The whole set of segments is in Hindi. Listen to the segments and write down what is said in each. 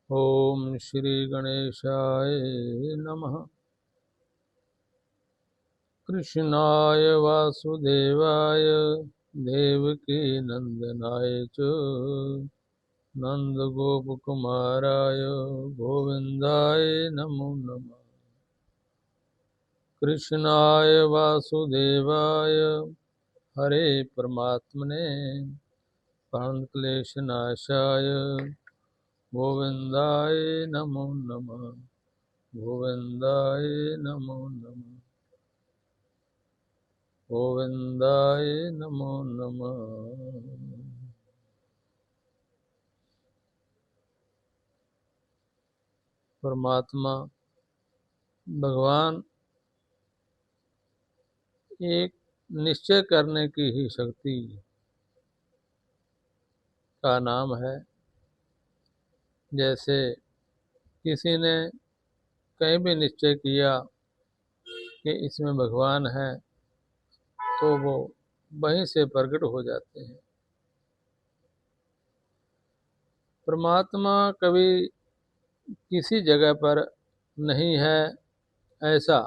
ओम श्री गणेशाय नमः। कृष्णाय वासुदेवाय देवकी नंदनाय च नंदगोपकुमाराय गोविंदाय नमो नमः। कृष्णाय वासुदेवाय हरे परमात्मने प्रणतक्लेशनाशाय गोविंदाय नमो नमः। गोविंदाय नमो नमः। गोविंदाय नमो नमः। परमात्मा भगवान एक निश्चय करने की ही शक्ति का नाम है। जैसे किसी ने कहीं भी निश्चय किया कि इसमें भगवान है तो वो वहीं से प्रकट हो जाते हैं। परमात्मा कभी किसी जगह पर नहीं है ऐसा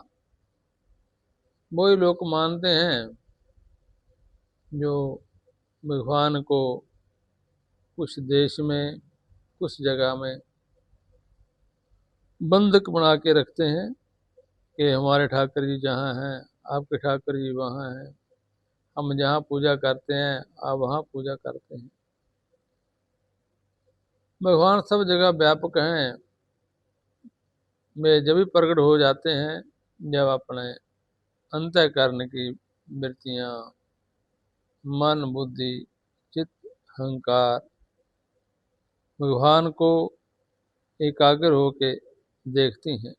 वही लोग मानते हैं जो भगवान को कुछ देश में कुछ जगह में बंधक बना के रखते हैं कि हमारे ठाकर जी जहाँ हैं आपके ठाकर जी वहाँ हैं, हम जहाँ पूजा करते हैं आप वहाँ पूजा करते हैं। भगवान सब जगह व्यापक हैं। वे जब भी प्रकट हो जाते हैं जब अपने अंतःकरण की वृत्तियाँ मन बुद्धि चित्त अहंकार भगवान को एकाग्र होके देखती हैं।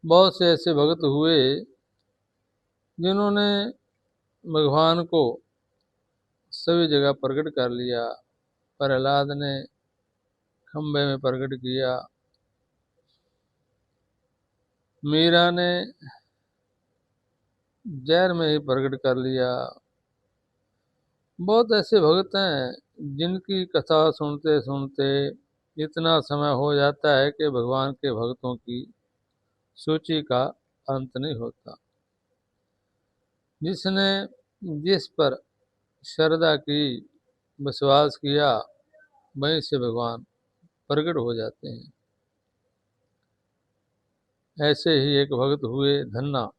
बहुत से ऐसे भक्त हुए जिन्होंने भगवान को सभी जगह प्रकट कर लिया। प्रहलाद ने खंबे में प्रकट किया, मीरा ने जहर में ही प्रकट कर लिया। बहुत ऐसे भक्त हैं जिनकी कथा सुनते सुनते इतना समय हो जाता है कि भगवान के भक्तों की सूची का अंत नहीं होता। जिसने जिस पर श्रद्धा की विश्वास किया वहीं से भगवान प्रकट हो जाते हैं। ऐसे ही एक भक्त हुए धन्ना।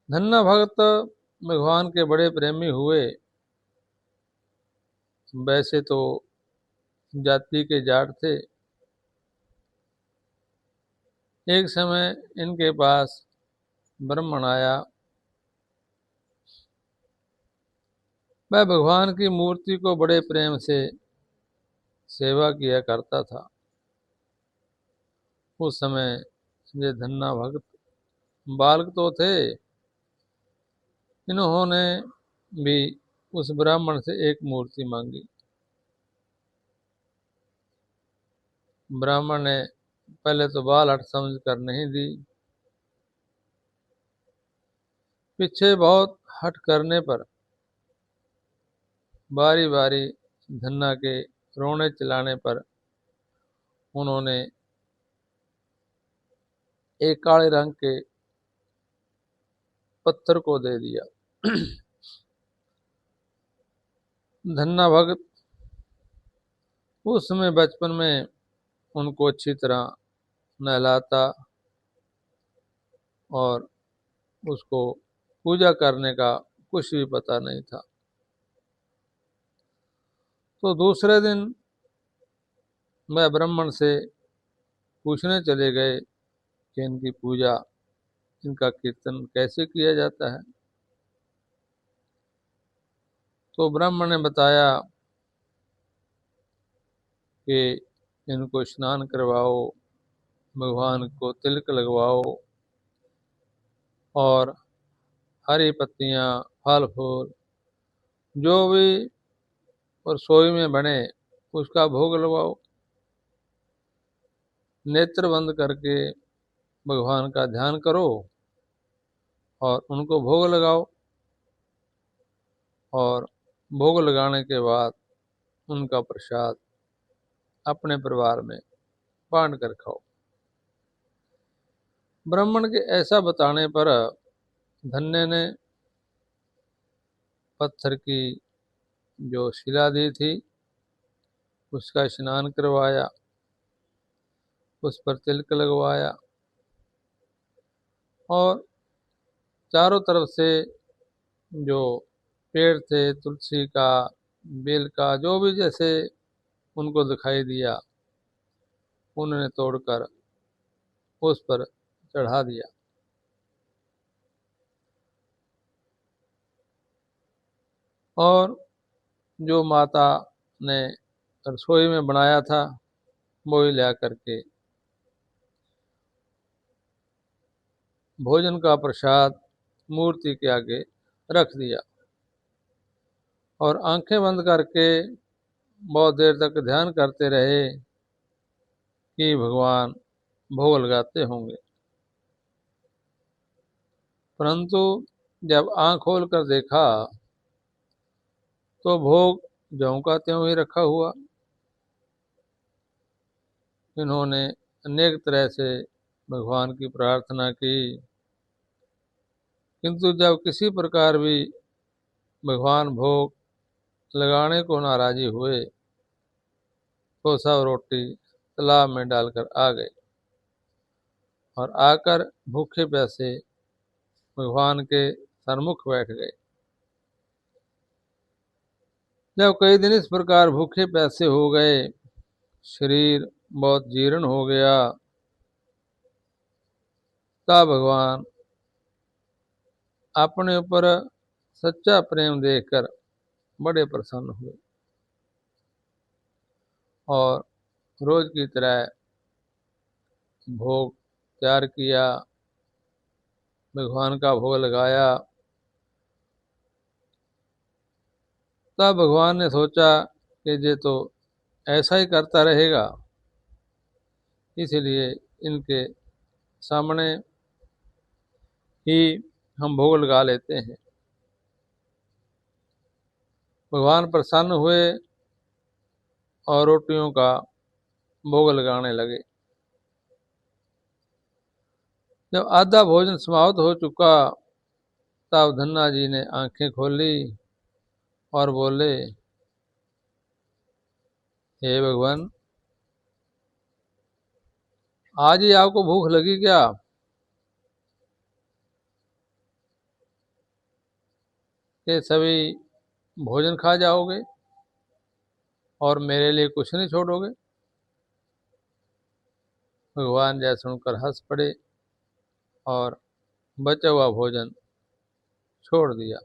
धन्ना भक्त भगवान के बड़े प्रेमी हुए। वैसे तो जाति के जाट थे। एक समय इनके पास ब्राह्मण आया। वह भगवान की मूर्ति को बड़े प्रेम से सेवा किया करता था। उस समय ये धन्ना भक्त बालक तो थे। इन्होंने भी उस ब्राह्मण से एक मूर्ति मांगी। ब्राह्मण ने पहले तो बाल हट समझ कर नहीं दी। पीछे बहुत हट करने पर बारी बारी धन्ना के रोने चिल्लाने पर उन्होंने एक काले रंग के पत्थर को दे दिया। धन्ना भक्त उस समय बचपन में उनको अच्छी तरह नहलाता और उसको पूजा करने का कुछ भी पता नहीं था। तो दूसरे दिन वह ब्राह्मण से पूछने चले गए कि इनकी पूजा इनका कीर्तन कैसे किया जाता है। तो ब्राह्मण ने बताया कि इनको स्नान करवाओ, भगवान को तिलक लगवाओ और हरी पत्तियाँ फल फूल जो भी रसोई में बने उसका भोग लगाओ। नेत्र बंद करके भगवान का ध्यान करो और उनको भोग लगाओ और भोग लगाने के बाद उनका प्रसाद अपने परिवार में बांट कर खाओ। ब्राह्मण के ऐसा बताने पर धन्य ने पत्थर की जो शिला दी थी उसका स्नान करवाया, उस पर तिलक लगवाया और चारों तरफ से जो पेड़ थे तुलसी का, बेल का, जो भी जैसे उनको दिखाई दिया उन्होंने तोड़कर उस पर चढ़ा दिया। और जो माता ने रसोई में बनाया था वो ही ला करके भोजन का प्रसाद मूर्ति के आगे रख दिया और आंखें बंद करके बहुत देर तक ध्यान करते रहे कि भगवान भोग लगाते होंगे। परंतु जब आंख खोल कर देखा तो भोग ज्यों का त्यों ही रखा हुआ। इन्होंने अनेक तरह से भगवान की प्रार्थना की, किंतु जब किसी प्रकार भी भगवान भोग लगाने को नाराजी हुए तो सब रोटी तालाब में डालकर आ गए और आकर भूखे प्यासे भगवान के सन्मुख बैठ गए। जब कई दिन इस प्रकार भूखे प्यासे हो गए, शरीर बहुत जीर्ण हो गया, तब भगवान अपने ऊपर सच्चा प्रेम देखकर बड़े प्रसन्न हुए और रोज की तरह भोग तैयार किया, भगवान का भोग लगाया। तब भगवान ने सोचा कि ये तो ऐसा ही करता रहेगा, इसलिए इनके सामने ही हम भोग लगा लेते हैं। भगवान प्रसन्न हुए और रोटियों का भोग लगाने लगे। जब आधा भोजन समाप्त हो चुका तब धन्ना जी ने आंखें खोली और बोले, हे भगवान, आज ही आपको भूख लगी क्या? कि सभी भोजन खा जाओगे और मेरे लिए कुछ नहीं छोड़ोगे? भगवान जय सुनकर हंस पड़े और बचा हुआ भोजन छोड़ दिया।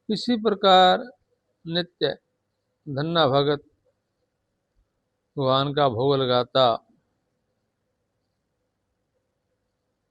इसी प्रकार नित्य धन्ना भगत भगवान का भोग लगाता